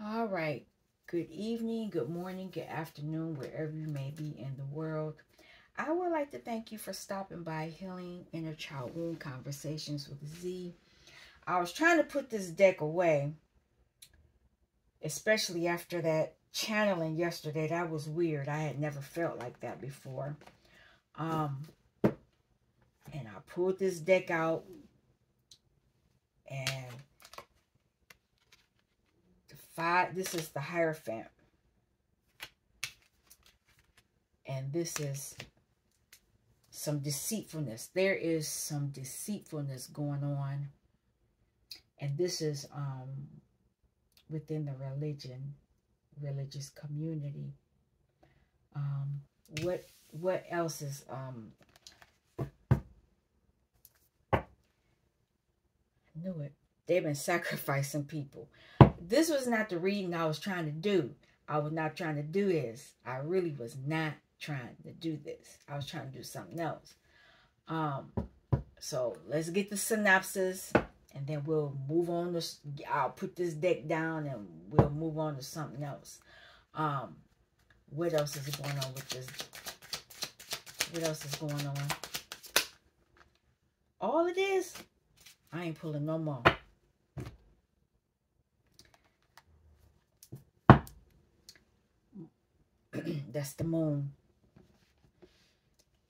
All right. Good evening, good morning, good afternoon, wherever you may be in the world. I would like to thank you for stopping by Healing Inner Child Wound Conversations with Z. I was trying to put this deck away, especially after that channeling yesterday. That was weird. I had never felt like that before. And I pulled this deck out, and this is the Hierophant. And this is some deceitfulness. There is some deceitfulness going on. And this is within the religious community. What else is I knew it. They've been sacrificing people. This was not the reading I was trying to do. I was not trying to do this. I really was not trying to do this. I was trying to do something else. So let's get the synopsis, and then we'll move on to, I'll put this deck down and we'll move on to something else. What else is going on with this? What else is going on? All of this, I ain't pulling no more. That's the moon.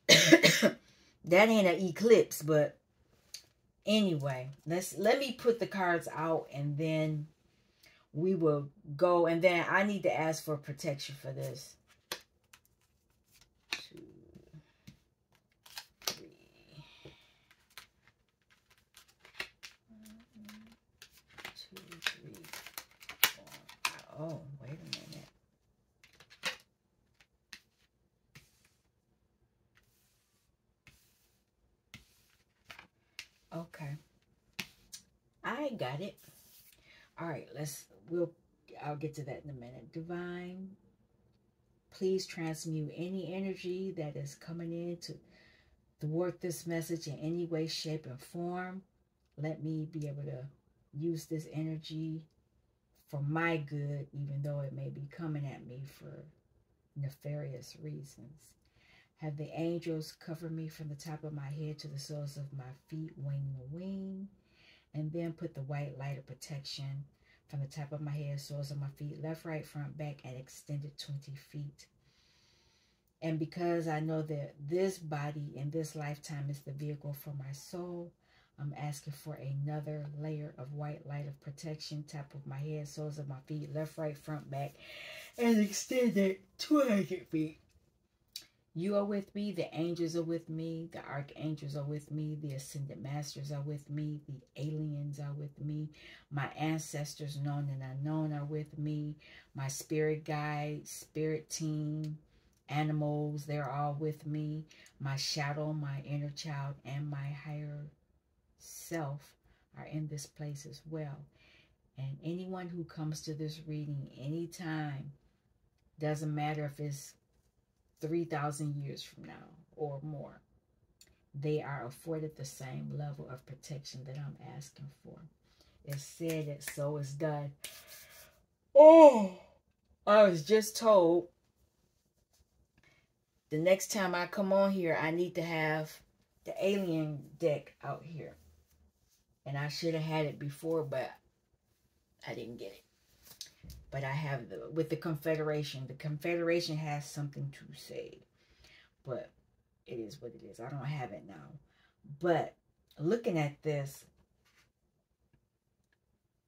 That ain't an eclipse, but anyway, let me put the cards out, and then we will go. And then I need to ask for protection for this. 2, 3. 2, 3, 4. Oh, wait a minute. Okay, I got it. All right, I'll get to that in a minute. Divine, please transmute any energy that is coming in to thwart this message in any way, shape, and form. Let me be able to use this energy for my good, even though it may be coming at me for nefarious reasons. Have the angels cover me from the top of my head to the soles of my feet, wing to wing. And then put the white light of protection from the top of my head, soles of my feet, left, right, front, back, and extended 20 feet. And because I know that this body in this lifetime is the vehicle for my soul, I'm asking for another layer of white light of protection, top of my head, soles of my feet, left, right, front, back, and extended 200 feet. You are with me, the angels are with me, the archangels are with me, the ascended masters are with me, the aliens are with me, my ancestors known and unknown are with me, my spirit guides, spirit team, animals, they're all with me, my shadow, my inner child, and my higher self are in this place as well. And anyone who comes to this reading anytime, doesn't matter if it's 3,000 years from now or more, they are afforded the same level of protection that I'm asking for. It's said that so is done. Oh, I was just told the next time I come on here, I need to have the alien deck out here. And I should have had it before, but I didn't get it. But I have with the Confederation. The Confederation has something to say. But it is what it is. I don't have it now. But looking at this,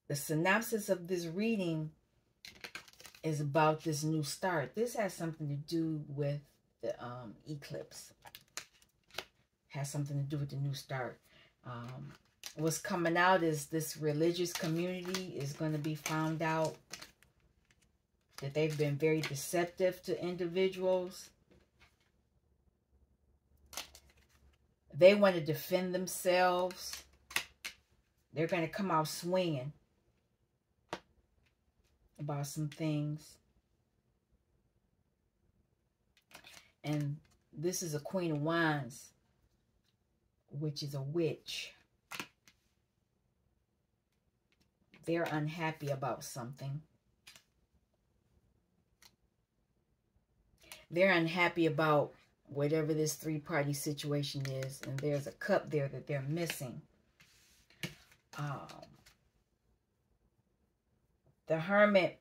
the synopsis of this reading is about this new start. This has something to do with the eclipse. Has something to do with the new start. What's coming out is this religious community is going to be found out that they've been very deceptive to individuals. They want to defend themselves. They're going to come out swinging about some things. And this is a Queen of Wands, which is a witch. They're unhappy about something. They're unhappy about whatever this three-party situation is. And there's a cup there that they're missing. The Hermit,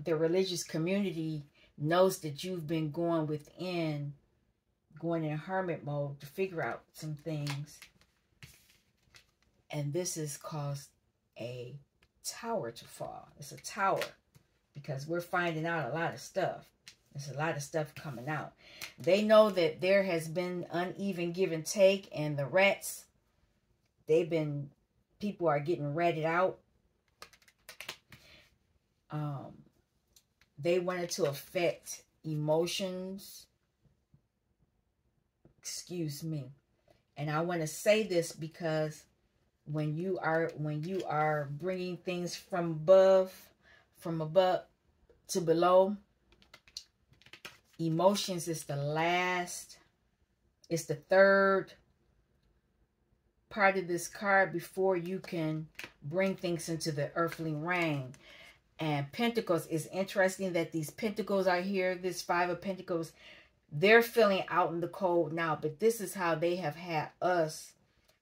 the religious community, knows that you've been going within, going in hermit mode to figure out some things. And this has caused a tower to fall. It's a tower because we're finding out a lot of stuff. There's a lot of stuff coming out. They know that there has been uneven give and take, and the rats, people are getting ratted out. They wanted to affect emotions. Excuse me. And I want to say this because when you are bringing things from above to below, emotions is the last, it's the third part of this card before you can bring things into the earthly realm. And Pentacles, is interesting that these Pentacles are here. This Five of Pentacles, they're feeling out in the cold now, but this is how they have had us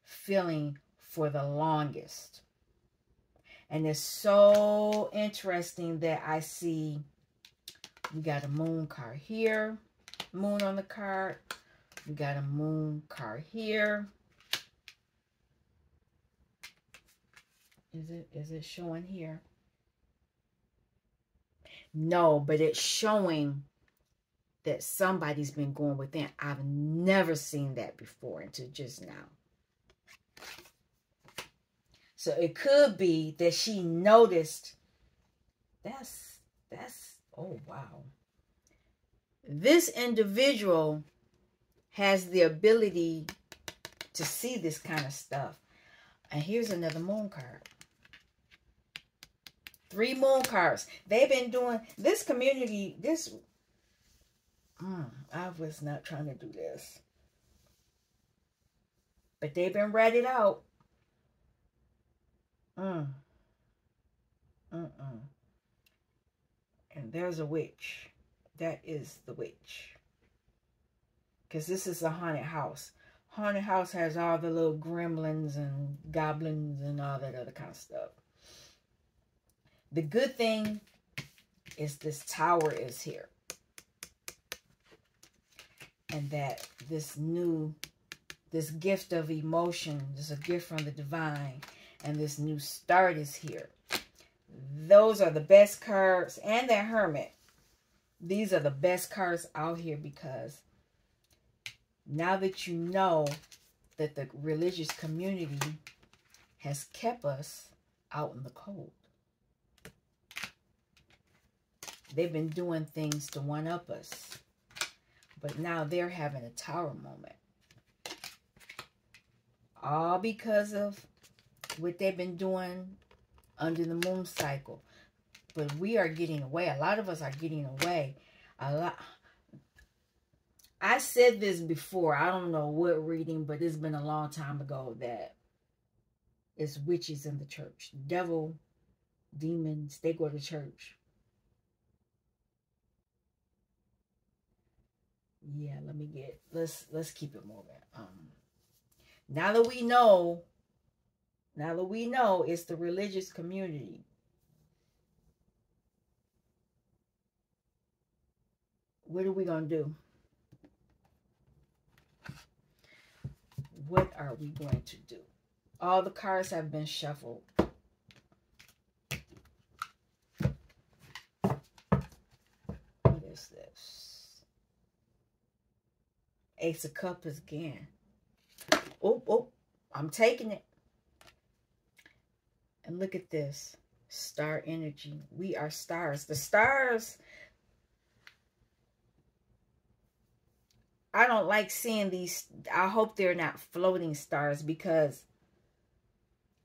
feeling for the longest. And it's so interesting that I see we got a Moon card here, Moon on the card. We got a Moon card here. Is it showing here? No, but it's showing that somebody's been going within. I've never seen that before until just now. So it could be that she noticed. That's, oh wow. This individual has the ability to see this kind of stuff. And here's another Moon card. 3 Moon cards. They've been doing this community. I was not trying to do this, but they've been ratted out. And there's a witch. That is the witch. Because this is a haunted house. Haunted house has all the little gremlins and goblins and all that other kind of stuff. The good thing is this tower is here. And that this gift of emotion, this is a gift from the divine, and this new start is here. Those are the best cards. And that Hermit. These are the best cards out here because now that you know that the religious community has kept us out in the cold. They've been doing things to one-up us. But now they're having a tower moment. All because of what they've been doing under the moon cycle. But we are getting away. A lot of us are getting away. I said this before. I don't know what reading, but it's been a long time ago that it's witches in the church. Devil, demons, they go to church. Yeah, let's keep it moving. Now that we know it's the religious community. What are we going to do? What are we going to do? All the cards have been shuffled. What is this? Ace of Cups again. Oh, I'm taking it. And look at this. Star energy. We are stars. The stars, I don't like seeing these. I hope they're not floating stars, because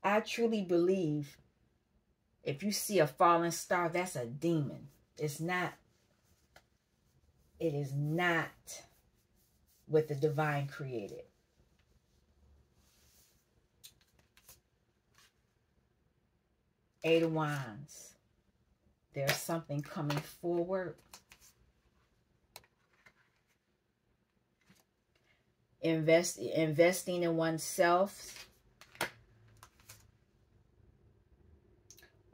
I truly believe if you see a falling star, that's a demon. It's not. It is not what the divine created. Eight of Wands. There's something coming forward. investing in oneself.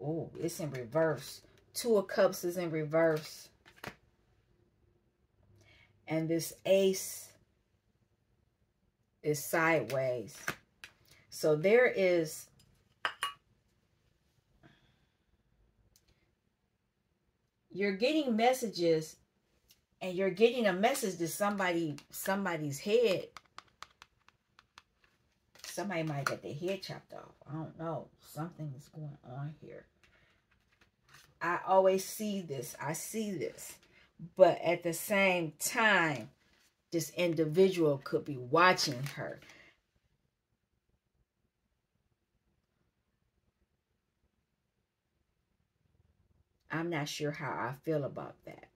Oh, it's in reverse. Two of Cups is in reverse. And this Ace is sideways. So there is... You're getting messages, and you're getting a message to somebody's head. Somebody might get their head chopped off. I don't know. Something is going on here. I always see this. I see this. But at the same time, this individual could be watching her. I'm not sure how I feel about that.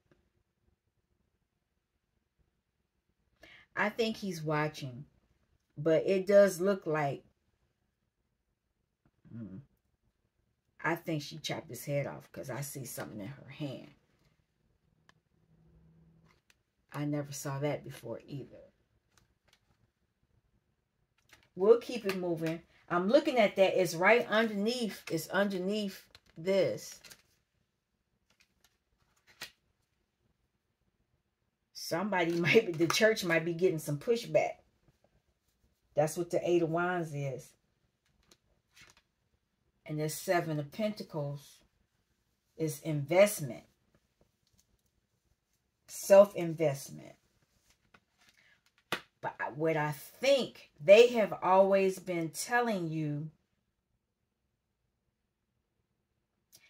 I think he's watching. But it does look like... I think she chopped his head off because I see something in her hand. I never saw that before either. We'll keep it moving. I'm looking at that. It's right underneath. It's underneath this. Somebody might be... The church might be getting some pushback. That's what the Eight of Wands is. And the Seven of Pentacles is investment. Self-investment. But what I think they have always been telling you,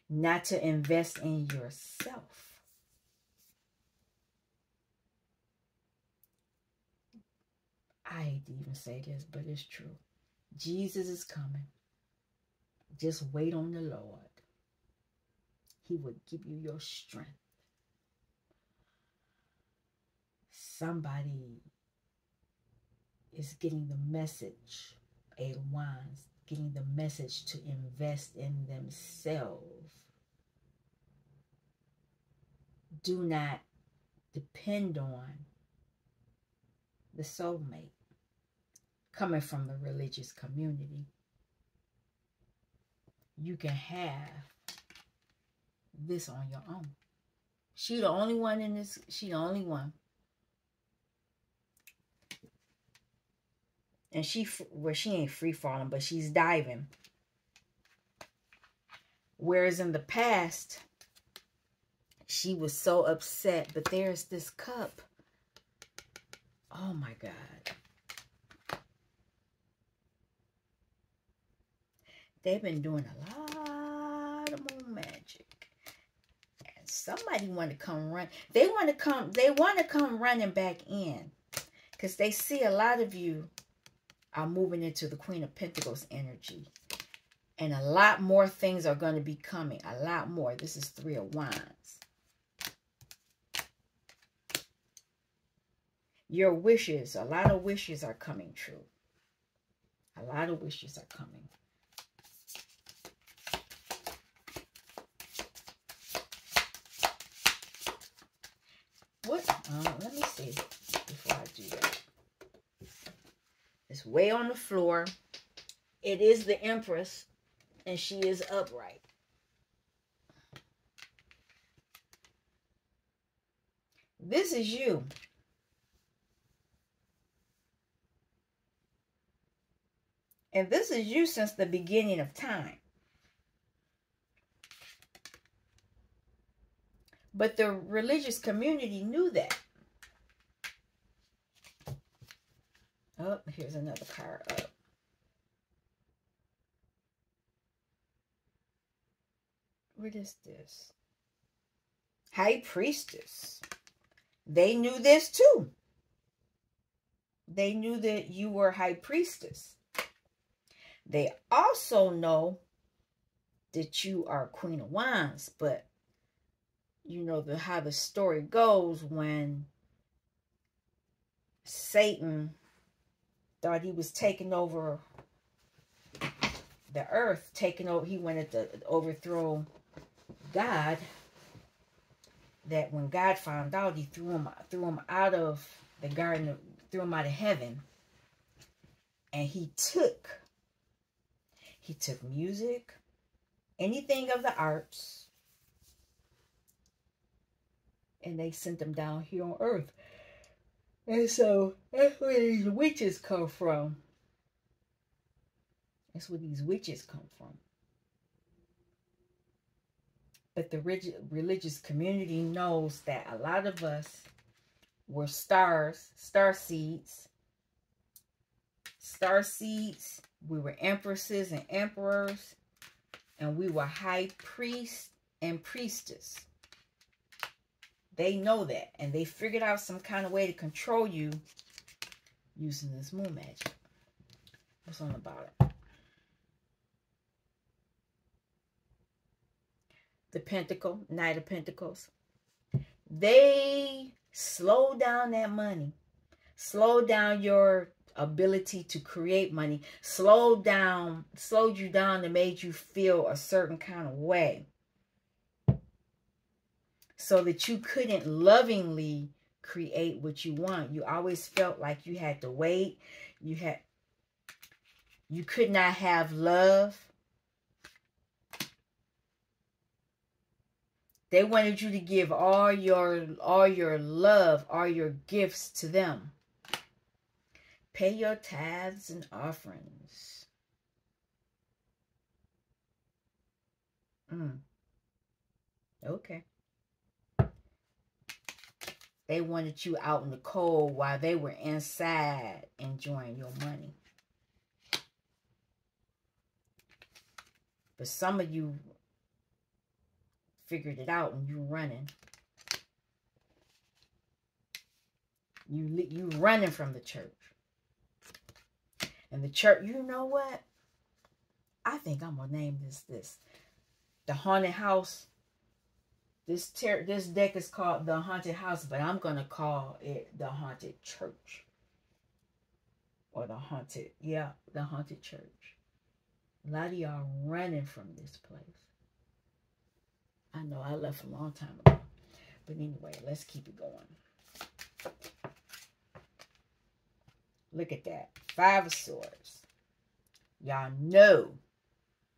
not to invest in yourself. I hate to even say this, but it's true. Jesus is coming. Just wait on the Lord. He will give you your strength. Somebody is getting the message, Eight of Wands, getting the message to invest in themselves. Do not depend on the soulmate coming from the religious community. You can have this on your own. She the only one in this. She the only one. And she ain't free falling, but she's diving. Whereas in the past, she was so upset. But there's this cup. Oh my God. They've been doing a lot of more magic. And somebody want to come run. They want to come running back in. Because they see a lot of you are moving into the Queen of Pentacles energy. And a lot more things are going to be coming. A lot more. This is Three of Wands. Your wishes, a lot of wishes are coming true. A lot of wishes are coming. What? Let me see before I do that. It's way on the floor. It is the Empress, and she is upright. This is you. And this is you since the beginning of time. But the religious community knew that. Oh, here's another card up. What is this? High Priestess. They knew this too. They knew that you were High Priestess. They also know that you are Queen of Wands, but you know how the story goes when Satan thought he was taking over the earth, he wanted to overthrow God. That when God found out, he threw him out of the garden, threw him out of heaven, And he took music, anything of the arts, and they sent them down here on earth. And so that's where these witches come from. That's where these witches come from. But the religious community knows that a lot of us were star seeds. Star seeds. We were empresses and emperors. And we were high priests and priestess. They know that. And they figured out some kind of way to control you using this moon magic. What's on the bottom? The Pentacle, Knight of Pentacles. They slow down that money. Slow down your ability to create money. Slowed you down and made you feel a certain kind of way. So that you couldn't lovingly create what you want. You always felt like you had to wait. You could not have love. They wanted you to give all your love, all your gifts to them. Pay your tithes and offerings. Okay. They wanted you out in the cold while they were inside enjoying your money. But some of you figured it out and you running. You running from the church. And the church, you know what? I think I'm going to name this. The Haunted House. This deck is called The Haunted House, but I'm going to call it The Haunted Church. Or the Haunted Church. A lot of y'all running from this place. I know I left a long time ago. But anyway, let's keep it going. Look at that. 5 of Swords. Y'all know.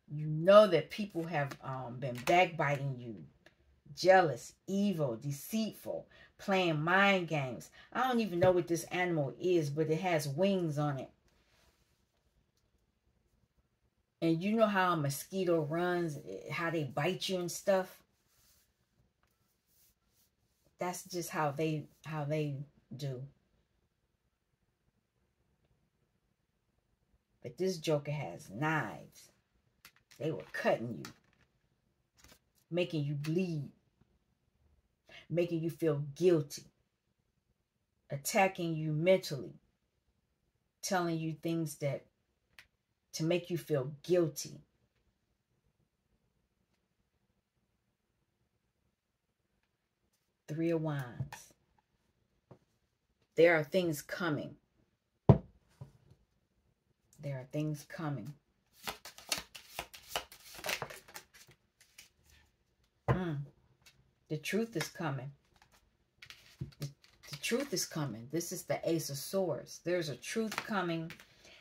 You know that people have been backbiting you. Jealous, evil, deceitful, playing mind games. I don't even know what this animal is, but it has wings on it. And you know how a mosquito runs, how they bite you and stuff? That's just how they do. But this joker has knives. They were cutting you. Making you bleed. Making you feel guilty. Attacking you mentally. Telling you things that to make you feel guilty. Three of Wands. There are things coming. There are things coming. The truth is coming. The truth is coming. This is the Ace of Swords. There's a truth coming,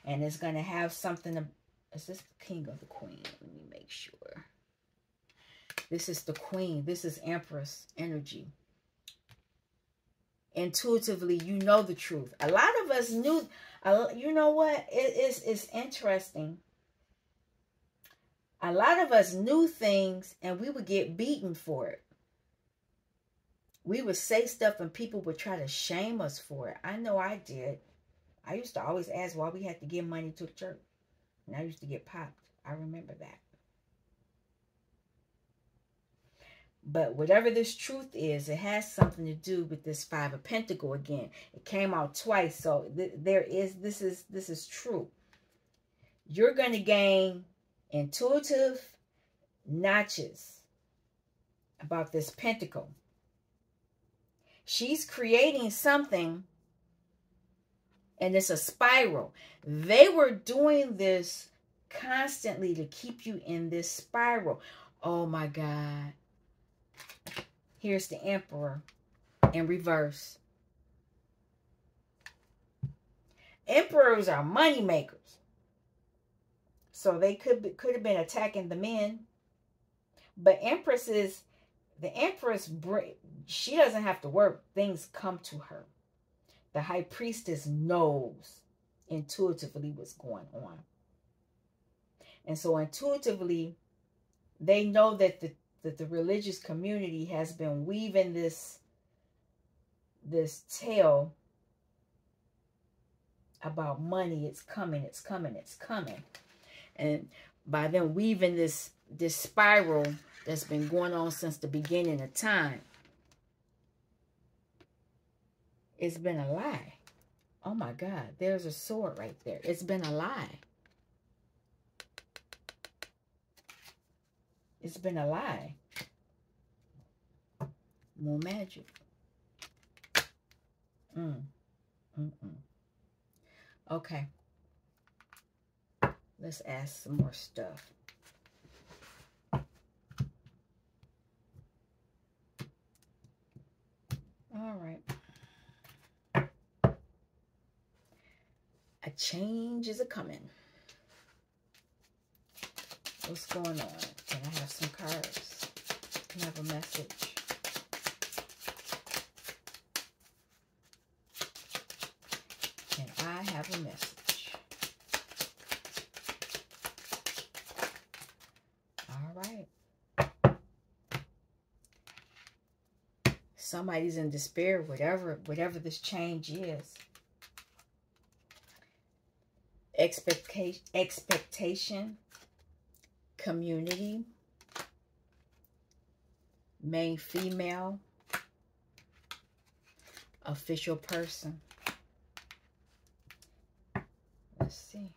and it's going to have something to... Is this the King or the Queen? Let me make sure. This is the Queen. This is Empress energy. Intuitively, you know the truth. A lot of us knew... You know what? It's interesting. A lot of us knew things, and we would get beaten for it. We would say stuff and people would try to shame us for it. I know I did. I used to always ask why we had to give money to the church. And I used to get popped. I remember that. But whatever this truth is, it has something to do with this 5 of Pentacles again. It came out twice. So this is true. You're going to gain intuitive notches about this pentacle. She's creating something, and it's a spiral. They were doing this constantly to keep you in this spiral. Oh my God. Here's the Emperor in reverse. emperors are money makers. So they could have been attacking the men. But empresses, the empress, she doesn't have to work. Things come to her. The high priestess knows intuitively what's going on. And so intuitively, they know that the religious community has been weaving this tale about money. It's coming, it's coming, it's coming. And by them weaving this spiral that's been going on since the beginning of time, it's been a lie. Oh my God, there's a sword right there. It's been a lie. It's been a lie. More magic. Okay. Let's ask some more stuff. All right. A change is a-coming. What's going on? Can I have some cards? Can I have a message? Can I have a message? All right. Somebody's in despair, whatever this change is. Expectation, community, main female, official person. Let's see.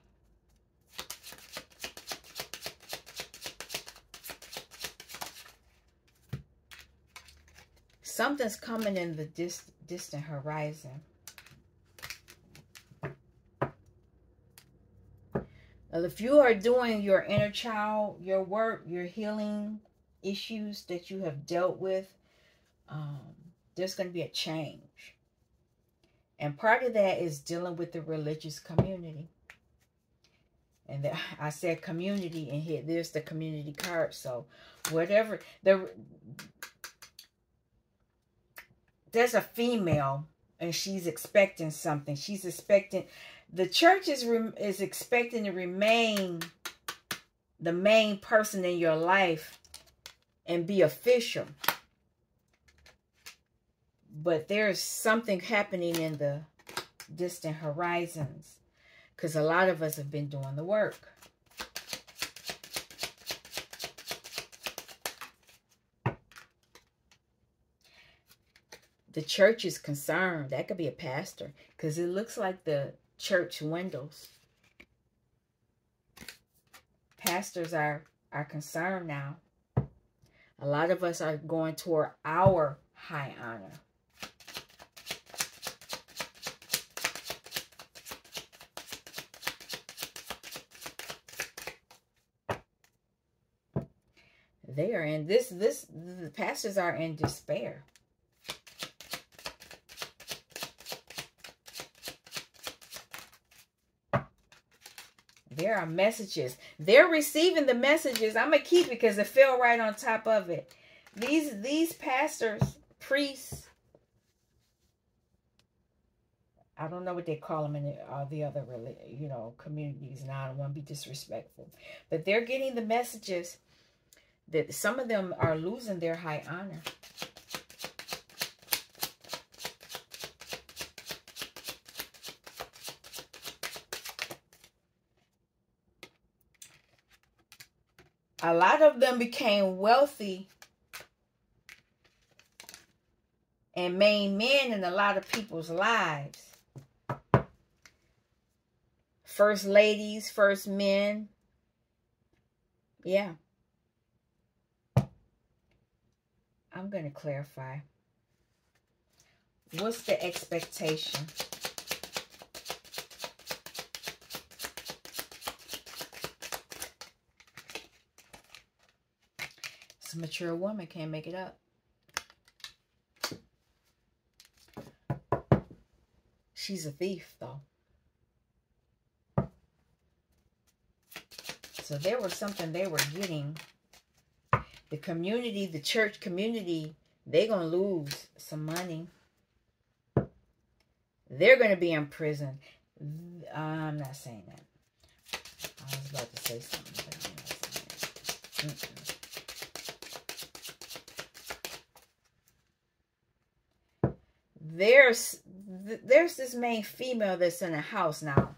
Something's coming in the distant horizon. Well, if you are doing your inner child, your work, your healing issues that you have dealt with, there's going to be a change. And part of that is dealing with the religious community. And I said community in here. There's the community card. So whatever, there's a female and she's expecting something. She's expecting, the church is expecting to remain the main person in your life and be official. But there's something happening in the distant horizons because a lot of us have been doing the work. The church is concerned. That could be a pastor because it looks like the church windows. Pastors are concerned now. A lot of us are going toward our high honor. They are in the pastors are in despair. There are messages. They're receiving the messages. I'm going to keep it because it fell right on top of it. These pastors, priests, I don't know what they call them in the other, communities. And I don't want to be disrespectful. But they're getting the messages that some of them are losing their high honor. A lot of them became wealthy and made men in a lot of people's lives. First ladies, first men. Yeah. I'm going to clarify. What's the expectation? It's a mature woman, can't make it up. She's a thief, though. So there was something they were getting. The community, the church community, they're going to lose some money. They're going to be in prison. I'm not saying that. I was about to say something, but I'm not saying that. There's this main female that's in the house now.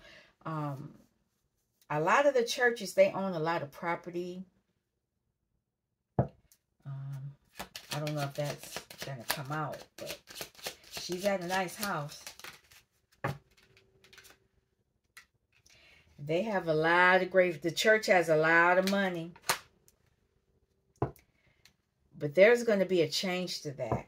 A lot of the churches, they own a lot of property. I don't know if that's going to come out, but she's at a nice house. They have a lot of great, the church has a lot of money. But there's going to be a change to that.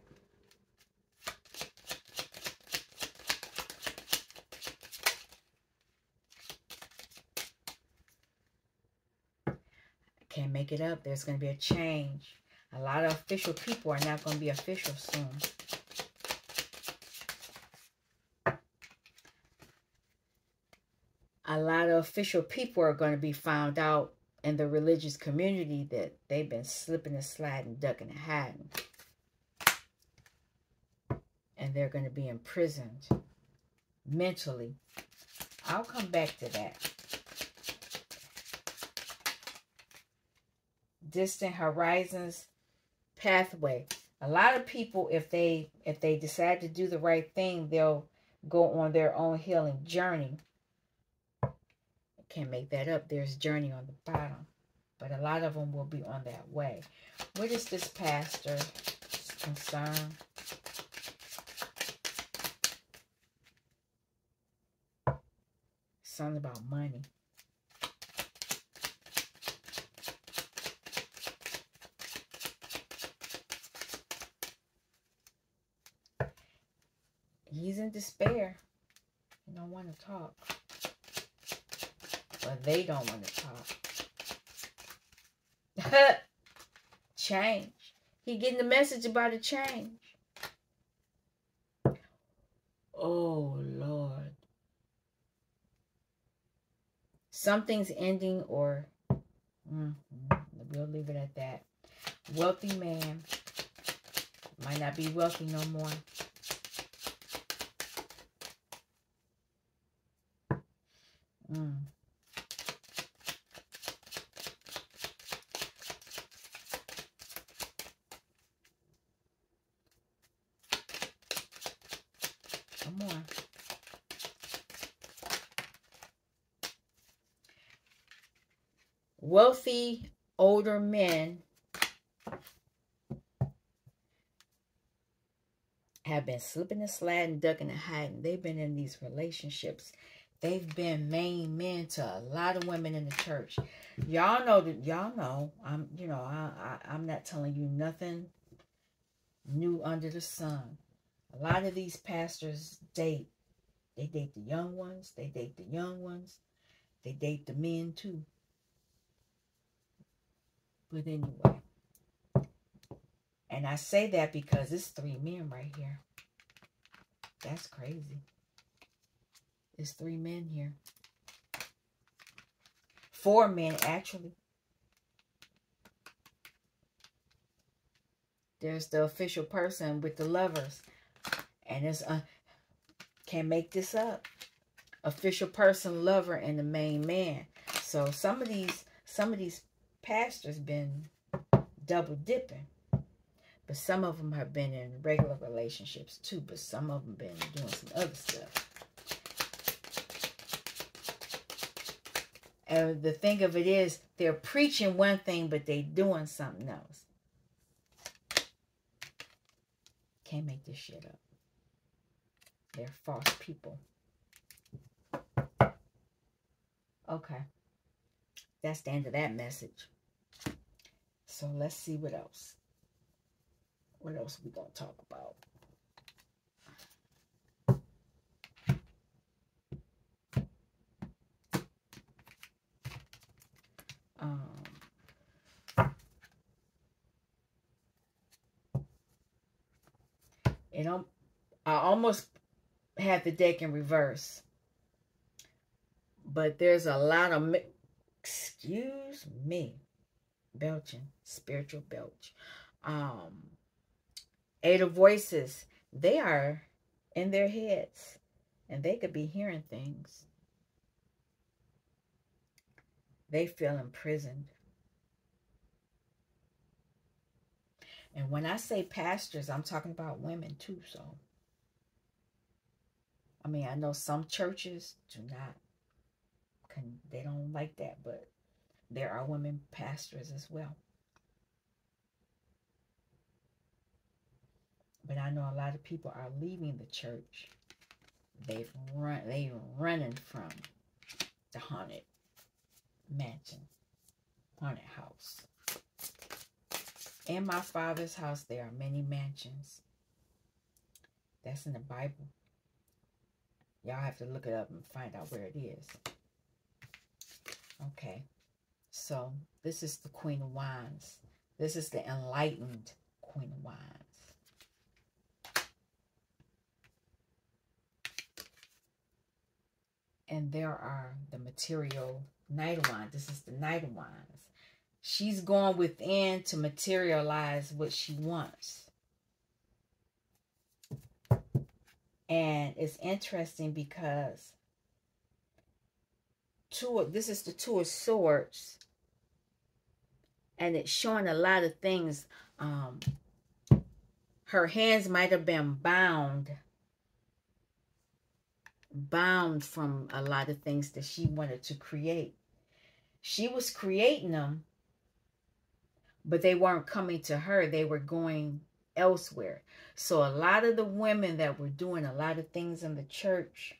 I can't make it up. There's going to be a change. A lot of official people are not going to be official soon. A lot of official people are going to be found out in the religious community that they've been slipping and sliding, ducking and hiding. And they're going to be imprisoned mentally. I'll come back to that. Distant horizons pathway. A lot of people, if they decide to do the right thing, they'll go on their own healing journey. Can't make that up. There's journey on the bottom. But a lot of them will be on that way. What is this pastor concern? Something about money. He's in despair. He don't want to talk. Or they don't want to talk. Change. He getting the message about a change. Oh, Lord. Something's ending or... we'll leave it at that. Wealthy man. Might not be wealthy no more. Come on. Wealthy older men have been slipping and sliding, ducking and hiding. They've been in these relationships. They've been main men to a lot of women in the church. Y'all know that. Y'all know. I'm not telling you nothing new under the sun. A lot of these pastors date. They date the young ones. They date the young ones. They date the men too. But anyway. And I say that because it's 3 men right here. That's crazy. There's 3 men here. 4 men, actually. There's the official person with the lovers. And it's... can't make this up. Official person, lover, and the main man. So some of these pastors been double dipping. But some of them have been in regular relationships too. But some of them been doing some other stuff. And the thing of it is, they're preaching one thing, but they doing something else. Can't make this shit up. They're false people. Okay. That's the end of that message. So let's see what else. What else we gonna talk about? I almost had the deck in reverse, but there's a lot of Excuse me. Belching. Spiritual belch. Eight of voices. They are in their heads. And they could be hearing things. They feel imprisoned. And when I say pastors, I'm talking about women too. So, I mean, I know some churches do not, they don't like that, but there are women pastors as well. But I know a lot of people are leaving the church. They're running from the haunted mansion, haunted house. In my Father's house, there are many mansions. That's in the Bible. Y'all have to look it up and find out where it is. Okay. So, this is the Queen of Wands. This is the enlightened Queen of Wands. And there are the material Knight of Wands. This is the Knight of Wands. She's going within to materialize what she wants. And it's interesting because this is the Two of Swords. And it's showing a lot of things. Her hands might have been bound from a lot of things that she wanted to create. She was creating them, but they weren't coming to her. They were going elsewhere. So a lot of the women that were doing a lot of things in the church,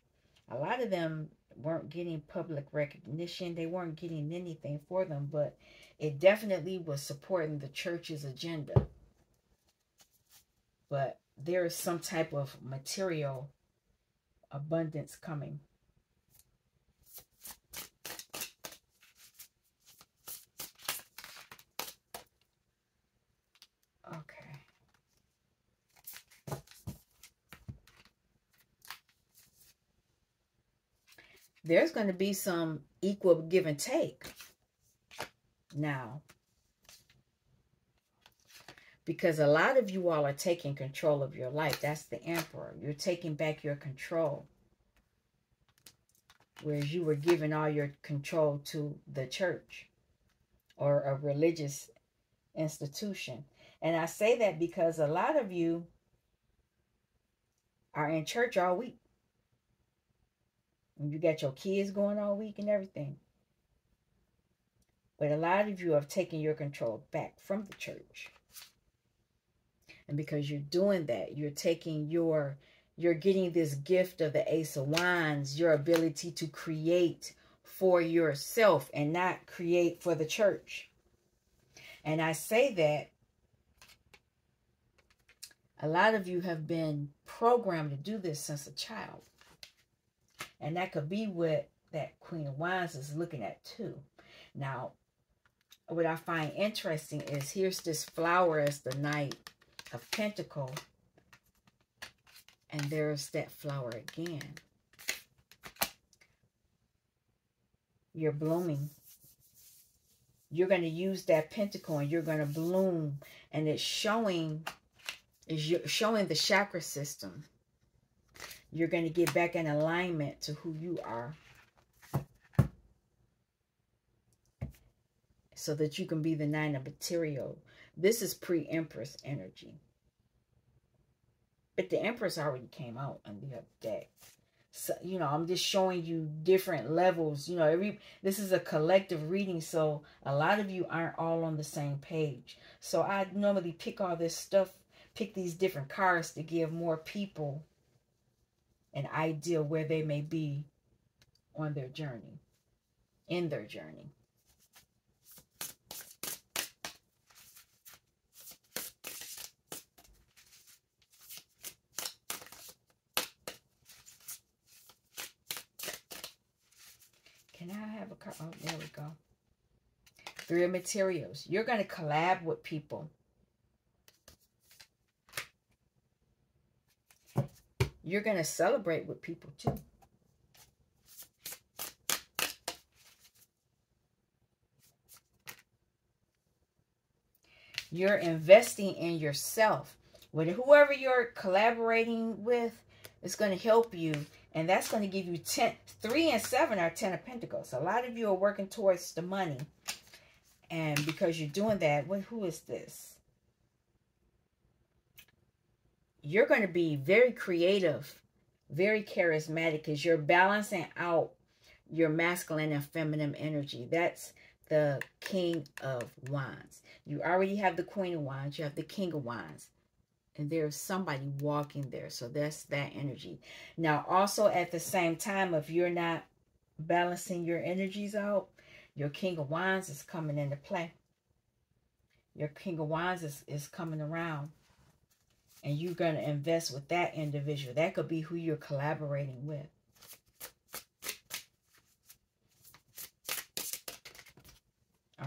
a lot of them weren't getting public recognition. They weren't getting anything for them, but it definitely was supporting the church's agenda. But there is some type of material abundance coming. Okay. There's going to be some equal give and take now. Because a lot of you all are taking control of your life. That's the Emperor. You're taking back your control. Whereas you were giving all your control to the church or a religious institution. And I say that because a lot of you are in church all week. And you got your kids going all week and everything. But a lot of you have taken your control back from the church. And because you're doing that, you're getting this gift of the Ace of Wands, your ability to create for yourself and not create for the church. And I say that a lot of you have been programmed to do this since a child. And that could be what that Queen of Wands is looking at too. Now, what I find interesting is here's this flower as the Knight of Pentacles. And there's that flower again. You're blooming. You're going to use that pentacle and you're going to bloom. And it's showing the chakra system. You're going to get back in alignment to who you are. So that you can be the Nine of Material. This is pre-Empress energy. But the Empress already came out on the other day. So, you know, I'm just showing you different levels. You know, this is a collective reading. So a lot of you aren't all on the same page. So I normally pick all this stuff, pick these different cards to give more people an idea where they may be on their journey, in their journey. Can I have a card? Oh, there we go. Three of Materials. You're going to collab with people. You're going to celebrate with people too. You're investing in yourself. With whoever you're collaborating with, it's going to help you. And that's going to give you 10. 3 and 7 are 10 of Pentacles. A lot of you are working towards the money. And because you're doing that, who is this? You're going to be very creative, very charismatic, because you're balancing out your masculine and feminine energy. That's the King of Wands. You already have the Queen of Wands. You have the King of Wands. And there's somebody walking there. So that's that energy. Now, also at the same time, if you're not balancing your energies out, your King of Wands is coming into play. Your King of Wands is coming around. And you're going to invest with that individual. That could be who you're collaborating with.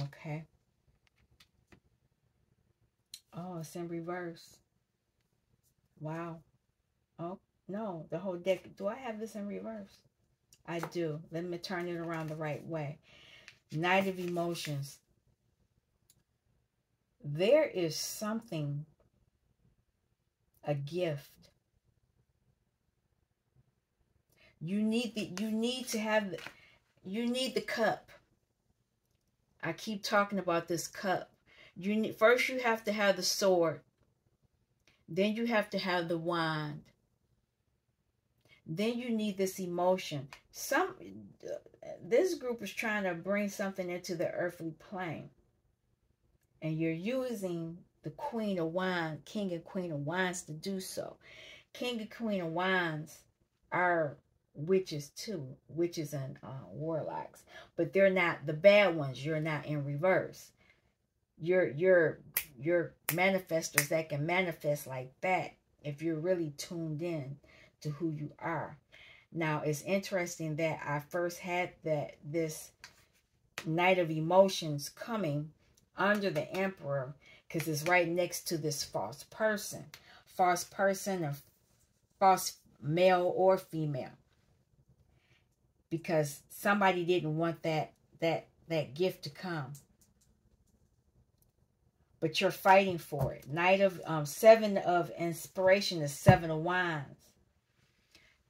Okay. Oh, it's in reverse. Wow. Oh, no. The whole deck. Do I have this in reverse? I do. Let me turn it around the right way. Knight of Emotions. There is something, a gift. You need the cup. I keep talking about this cup. First you have to have the sword. Then you have to have the wand. Then you need this emotion. This group is trying to bring something into the earthly plane. And you're using the Queen of Wands, King and Queen of Wands to do so. King and Queen of Wands are witches too. Witches and warlocks. But they're not the bad ones. You're not in reverse. You're manifestors that can manifest like that if you're really tuned in to who you are. Now, it's interesting that I first had this Knight of Emotions coming under the Emperor because it's right next to this false person. False person or false male or female. Because somebody didn't want that gift to come. But you're fighting for it. Knight of 7 of Inspiration is 7 of Wands.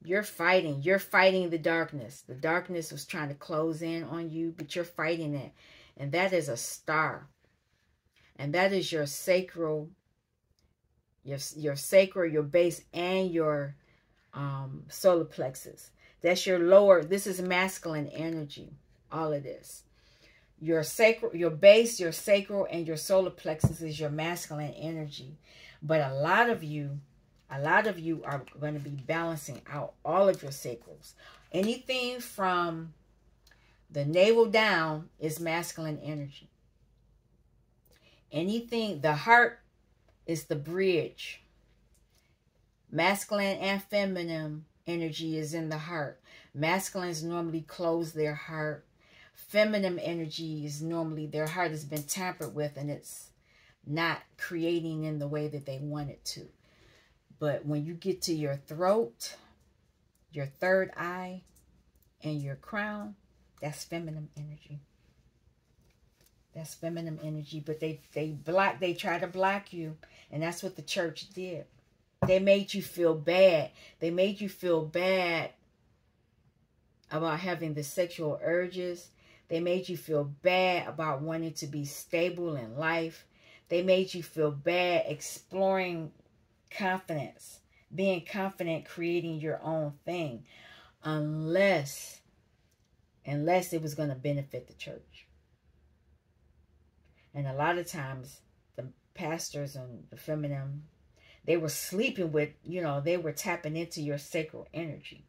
You're fighting. You're fighting the darkness. The darkness was trying to close in on you, but you're fighting it. And that is a star. And that is your sacral, your sacral, your base, and your solar plexus. That's your lower. This is masculine energy. All of this. Your sacral, your base, your sacral, and your solar plexus is your masculine energy. But a lot of you are going to be balancing out all of your sacrals. Anything from the navel down is masculine energy. Anything, the heart is the bridge. Masculine and feminine energy is in the heart. Masculines normally close their heart. Feminine energy is normally their heart has been tampered with and it's not creating in the way that they want it to. But when you get to your throat, your third eye, and your crown, that's feminine energy. That's feminine energy. But they try to block you. And that's what the church did. They made you feel bad. They made you feel bad about having the sexual urges. They made you feel bad about wanting to be stable in life. They made you feel bad exploring confidence, being confident, creating your own thing, unless it was going to benefit the church. And a lot of times the pastors and the feminine, they were sleeping with, they were tapping into your sacral energy.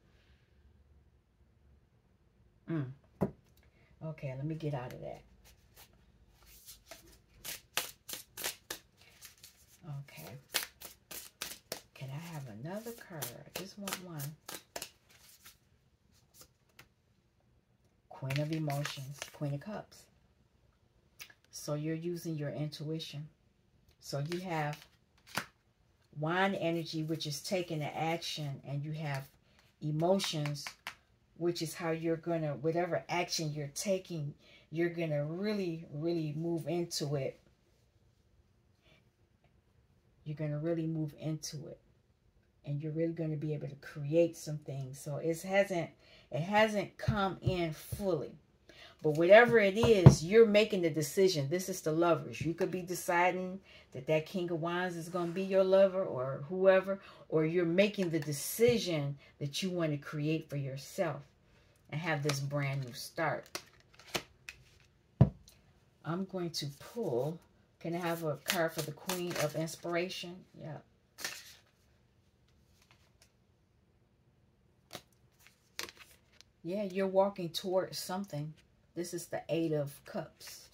Okay, let me get out of that. Okay. Can I have another card? I just want one. Queen of Emotions, Queen of Cups. So you're using your intuition. So you have wand energy, which is taking the action, and you have emotions, which is how you're going to, whatever action you're taking, you're going to really, really move into it You're going to really move into it. And you're really going to be able to create some things. So it hasn't come in fully. But whatever it is, you're making the decision. This is the Lovers. You could be deciding that King of Wands is going to be your lover or whoever. Or you're making the decision that you want to create for yourself and have this brand new start. I'm going to pull. Can I have a card for the Queen of Inspiration? Yeah. Yeah, you're walking towards something. This is the Eight of Cups.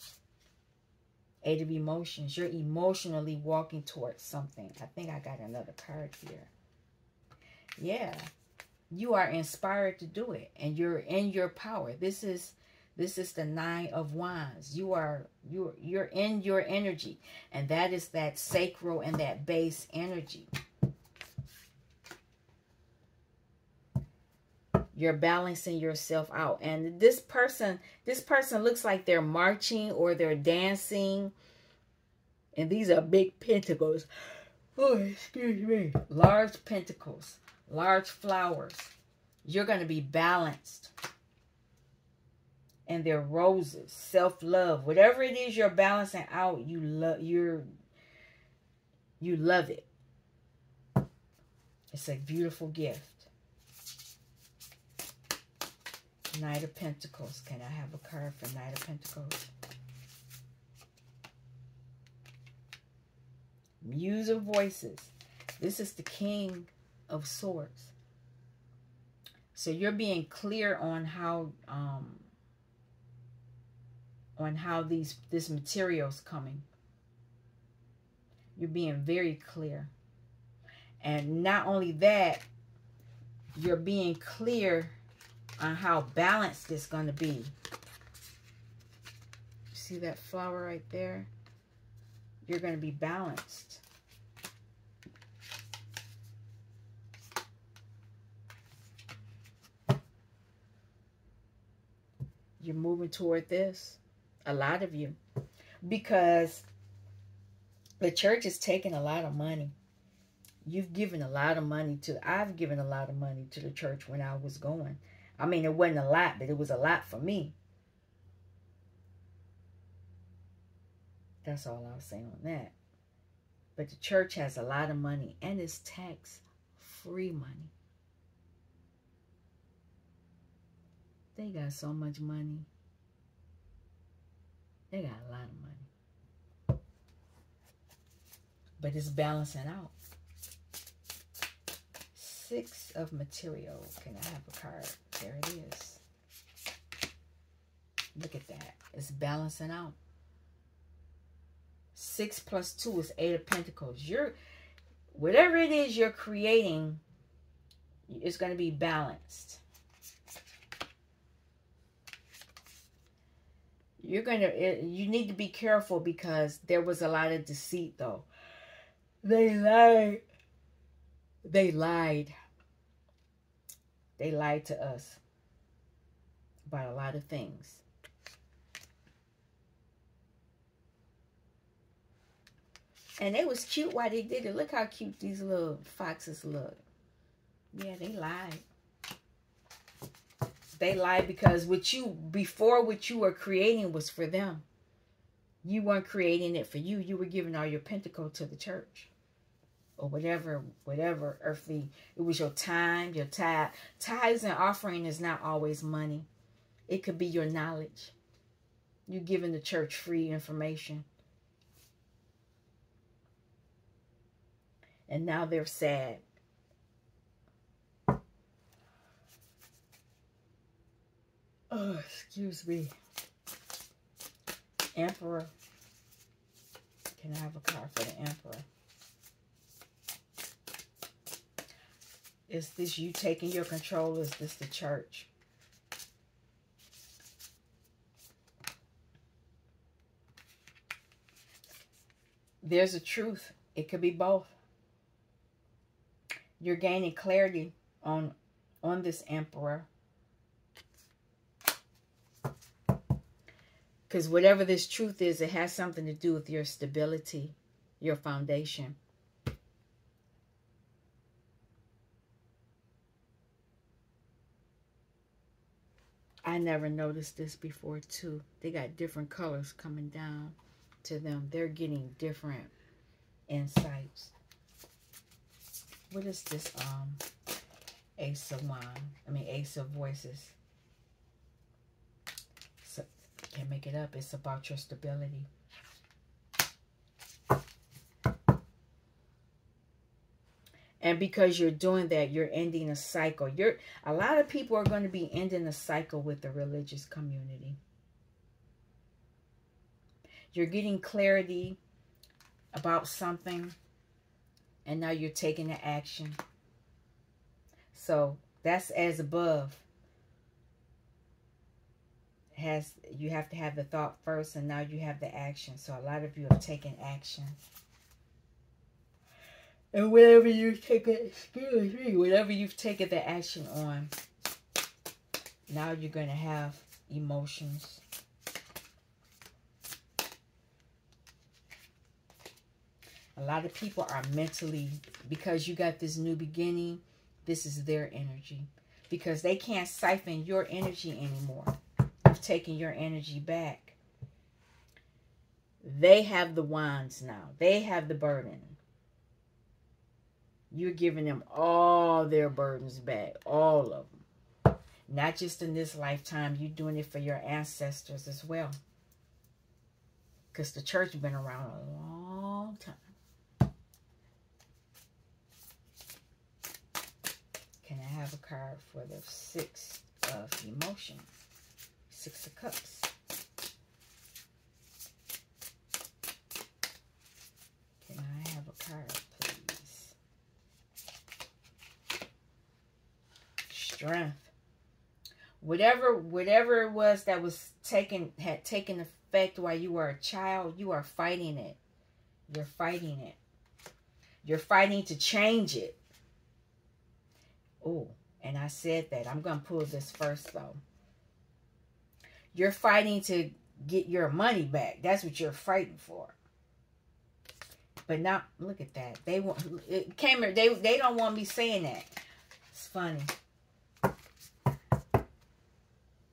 Eight of Emotions. You're emotionally walking towards something. I think I got another card here. Yeah. You are inspired to do it. And you're in your power. This is the Nine of Wands. You're in your energy. And that is that sacral and that base energy. You're balancing yourself out. And this person looks like they're marching or they're dancing. And these are big pentacles. Oh, excuse me. Large pentacles. Large flowers. You're going to be balanced. And they're roses. Self-love. Whatever it is you're balancing out, you love it. It's a beautiful gift. Knight of Pentacles. Can I have a card for Knight of Pentacles? Muse of Voices. This is the King of Swords. So you're being clear on how this material's coming. You're being very clear. And not only that, you're being clear on how balanced it's going to be. See that flower right there? You're going to be balanced. You're moving toward this. A lot of you. Because the church is taking a lot of money. You've given a lot of money to... I've given a lot of money to the church when I was going. I mean, it wasn't a lot, but it was a lot for me. That's all I'll say on that. But the church has a lot of money, and it's tax-free money. They got so much money. They got a lot of money. But it's balancing out. Six of Material. Can I have a card? There it is. Look at that. It's balancing out. 6 plus 2 is 8 of Pentacles. Whatever it is you're creating, it's going to be balanced. You need to be careful because there was a lot of deceit though. They lied. They lied. They lied to us about a lot of things. And it was cute while they did it. Look how cute these little foxes look. Yeah, they lied. They lied because before what you were creating was for them. You weren't creating it for you. You were giving all your pentacle to the church. Or whatever earthly. It was your time, your tithe. Tithes and offering is not always money. It could be your knowledge. You're giving the church free information. And now they're sad. Oh, excuse me. Emperor. Can I have a card for the Emperor? Is this you taking your control? Is this the church? There's a truth. It could be both. You're gaining clarity on this Emperor. Because whatever this truth is, it has something to do with your stability, your foundation. I never noticed this before too. They got different colors coming down to them. They're getting different insights. What is this? Ace of Wand. Ace of Voices. So, can't make it up. It's about your stability. And because you're doing that, you're ending a cycle. A lot of people are going to be ending a cycle with the religious community. You're getting clarity about something, and now you're taking the action. So that's as above. You have to have the thought first, and now you have the action. So a lot of you have taken action. And whatever you've taken, whatever you've taken the action on, now you're going to have emotions. A lot of people are mentally, because you got this new beginning, this is their energy. Because they can't siphon your energy anymore. You've taken your energy back. They have the wands now. They have the burden. You're giving them all their burdens back. All of them. Not just in this lifetime. You're doing it for your ancestors as well. Because the church has been around a long time. Can I have a card for the Six of Emotions? Six of Cups. Can I have a card, please? Strength. Whatever it was that was had taken effect while you were a child, you are fighting it. You're fighting it. You're fighting to change it. Oh, and I said that. I'm going to pull this first, though. You're fighting to get your money back. That's what you're fighting for. But now, look at that. They don't want me saying that. It's funny.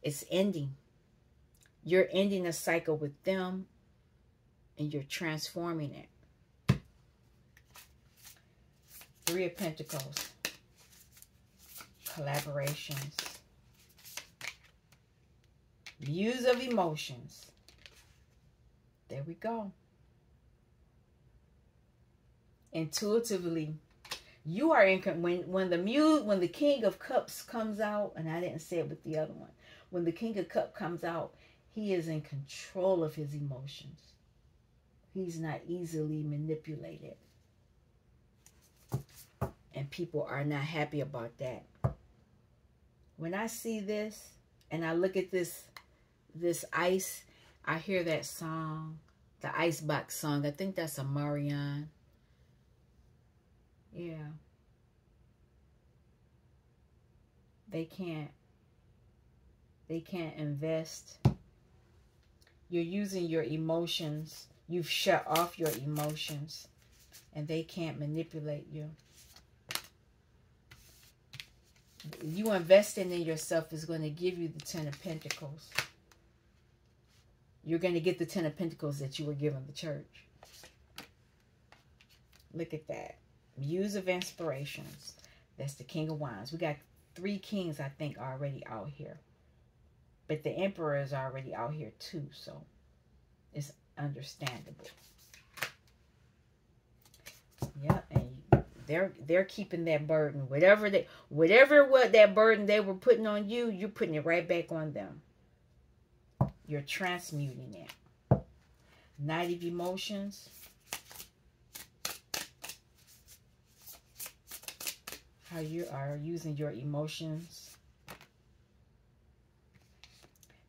It's ending. You're ending a cycle with them, and you're transforming it. Three of Pentacles. Collaborations. Muse of Emotions. There we go. Intuitively, you are in when the King of Cups comes out, and I didn't say it with the other one. When the King of Cups comes out, he is in control of his emotions. He's not easily manipulated. And people are not happy about that. When I see this and I look at this ice, I hear that song, the Icebox song. I think that's a Marianne. Yeah. They can't invest. You're using your emotions. You've shut off your emotions, and they can't manipulate you. You investing in yourself is going to give you the Ten of Pentacles. You're going to get the Ten of Pentacles that you were given the church. Look at that. Muse of Inspirations. That's the King of Wands. We got 3 kings, I think, already out here. But the Emperor is already out here too, so it's understandable. Yeah, and they're keeping that burden. Whatever that burden they were putting on you, you're putting it right back on them. You're transmuting it. Knight of Emotions. How you are using your emotions.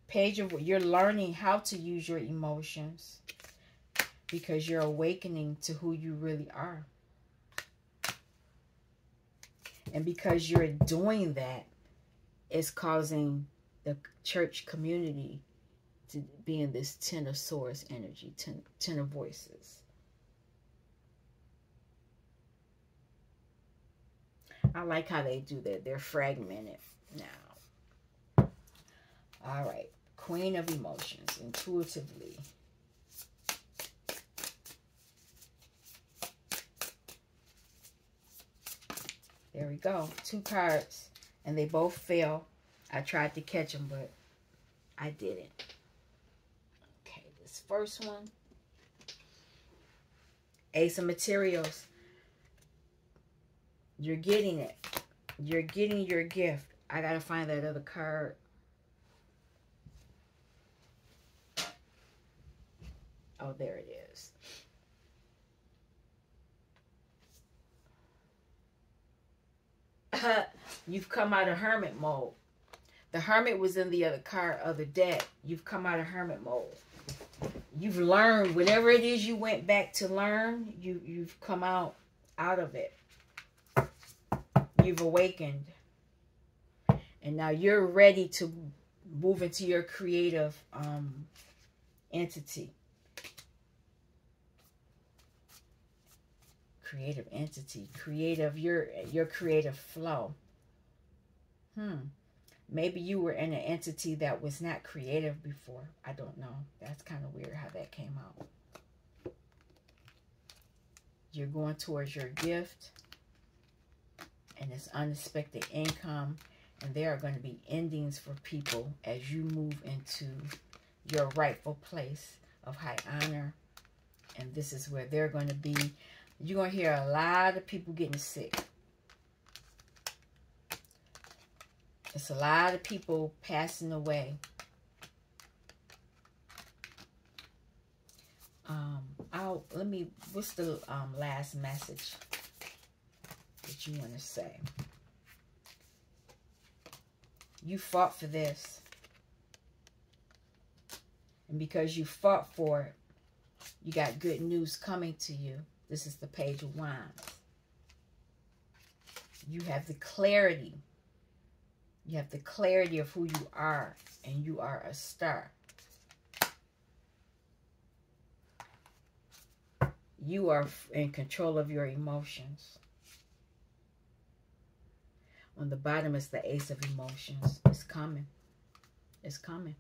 Page of, you're learning how to use your emotions because you're awakening to who you really are. And because you're doing that, it's causing the church community to be in this Ten of Swords energy, ten of Voices. I like how they do that. They're fragmented now. All right. Queen of Emotions, intuitively. There we go. 2 cards. And they both fell. I tried to catch them, but I didn't. Okay, this first one. Ace of Materials. You're getting it. You're getting your gift. I got to find that other card. Oh, there it is. You've come out of hermit mode. The hermit was in the other card of the deck. You've come out of hermit mode. You've learned whatever it is you went back to learn. You've come out of it. You've awakened. And now you're ready to move into your creative entity. Creative entity. Creative, your creative flow. Maybe you were in an entity that was not creative before. I don't know. That's kind of weird how that came out. You're going towards your gift. And it's unexpected income. And there are going to be endings for people as you move into your rightful place of high honor. And this is where they're going to be. You're going to hear a lot of people getting sick. It's a lot of people passing away. What's the last message that you want to say? You fought for this. And because you fought for it, you got good news coming to you. This is the Page of Wands. You have the clarity. You have the clarity of who you are. And you are a star. You are in control of your emotions. On the bottom is the Ace of Emotions. It's coming. It's coming.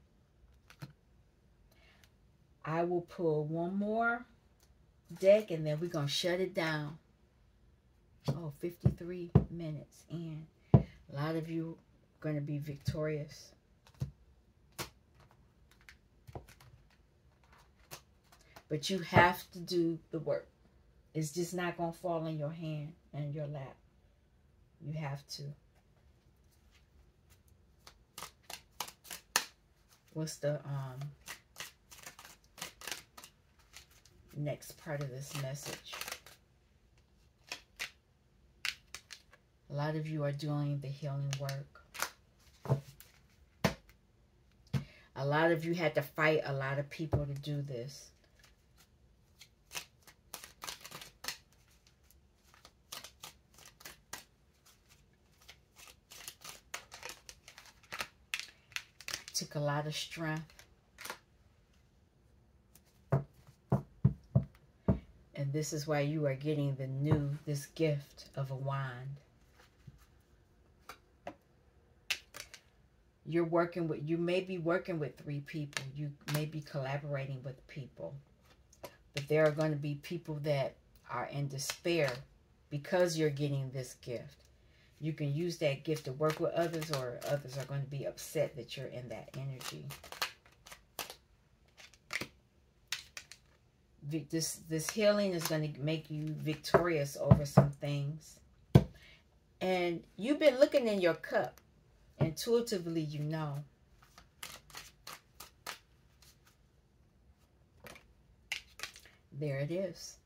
I will pull one more deck and then we're going to shut it down. Oh, 53 minutes in. A lot of you are going to be victorious. But you have to do the work. It's just not going to fall in your hand and your lap. You have to. What's the next part of this message? A lot of you are doing the healing work. A lot of you had to fight a lot of people to do this. Took a lot of strength. And this is why you are getting this gift of a wand. You may be working with 3 people. You may be collaborating with people. But there are going to be people that are in despair because you're getting this gift. You can use that gift to work with others, or others are going to be upset that you're in that energy. This healing is going to make you victorious over some things. And you've been looking in your cup. Intuitively, you know. There it is.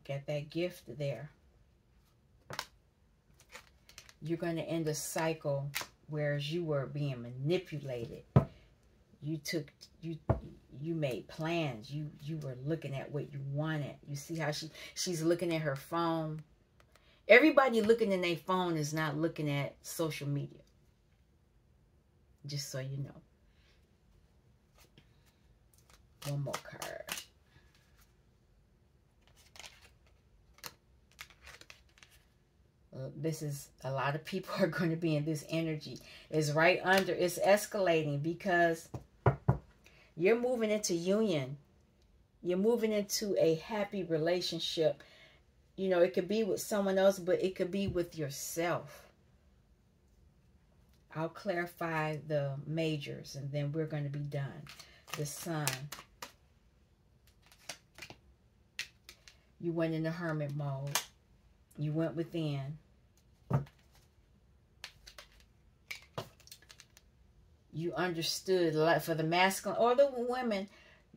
Got that gift there. You're going to end a cycle whereas you were being manipulated. You made plans. You were looking at what you wanted. You see how she's looking at her phone. Everybody looking in their phone is not looking at social media. Just so you know. One more card. A this is, a lot of people are going to be in this energy. It's right under, it's escalating because you're moving into union. You're moving into a happy relationship. You know, it could be with someone else, but it could be with yourself. I'll clarify the majors and then we're going to be done. The Sun. You went into hermit mode. You went within. You understood, like for the masculine or the women,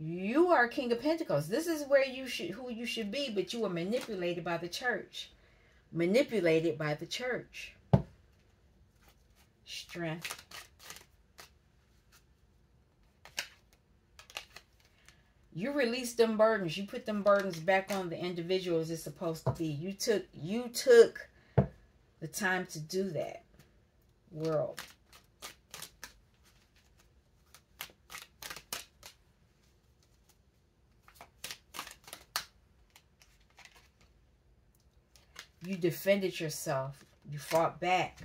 you are King of Pentacles. This is where you should, who you should be, but you were manipulated by the church. Manipulated by the church. Strength. You released them burdens. You put them burdens back on the individuals it's supposed to be. You took the time to do that. World. You defended yourself. You fought back.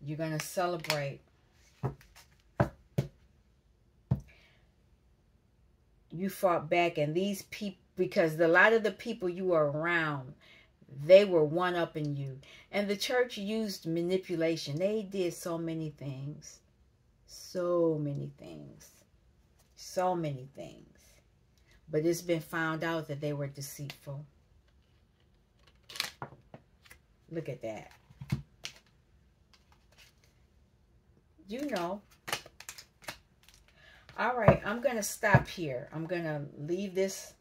You're going to celebrate. You fought back, and these people, because a lot of the people you were around, they were one-upping you. And the church used manipulation. They did so many things. So many things. So many things. But it's been found out that they were deceitful. Look at that. You know. All right, I'm going to stop here. I'm going to leave this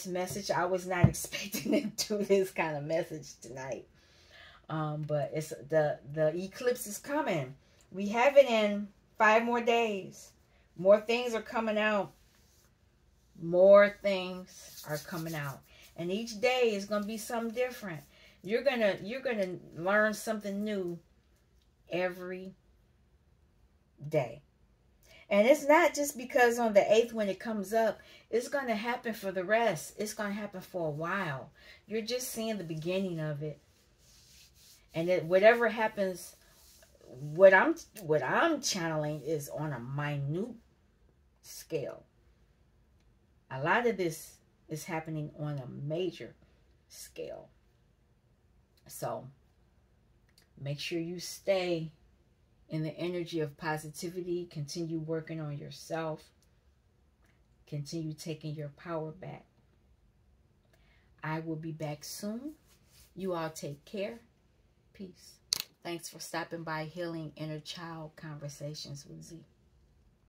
message. I was not expecting to do this kind of message tonight. But it's the eclipse is coming. We have it in 5 more days. More things are coming out. More things are coming out. And each day is going to be something different. You're gonna learn something new every day. And it's not just because on the 8th when it comes up, it's going to happen for the rest. It's going to happen for a while. You're just seeing the beginning of it. And whatever happens, what I'm channeling is on a minute scale. A lot of this is happening on a major scale. So make sure you stay in the energy of positivity. Continue working on yourself. Continue taking your power back. I will be back soon. You all take care. Peace. Thanks for stopping by Healing Inner Child Conversations with Z.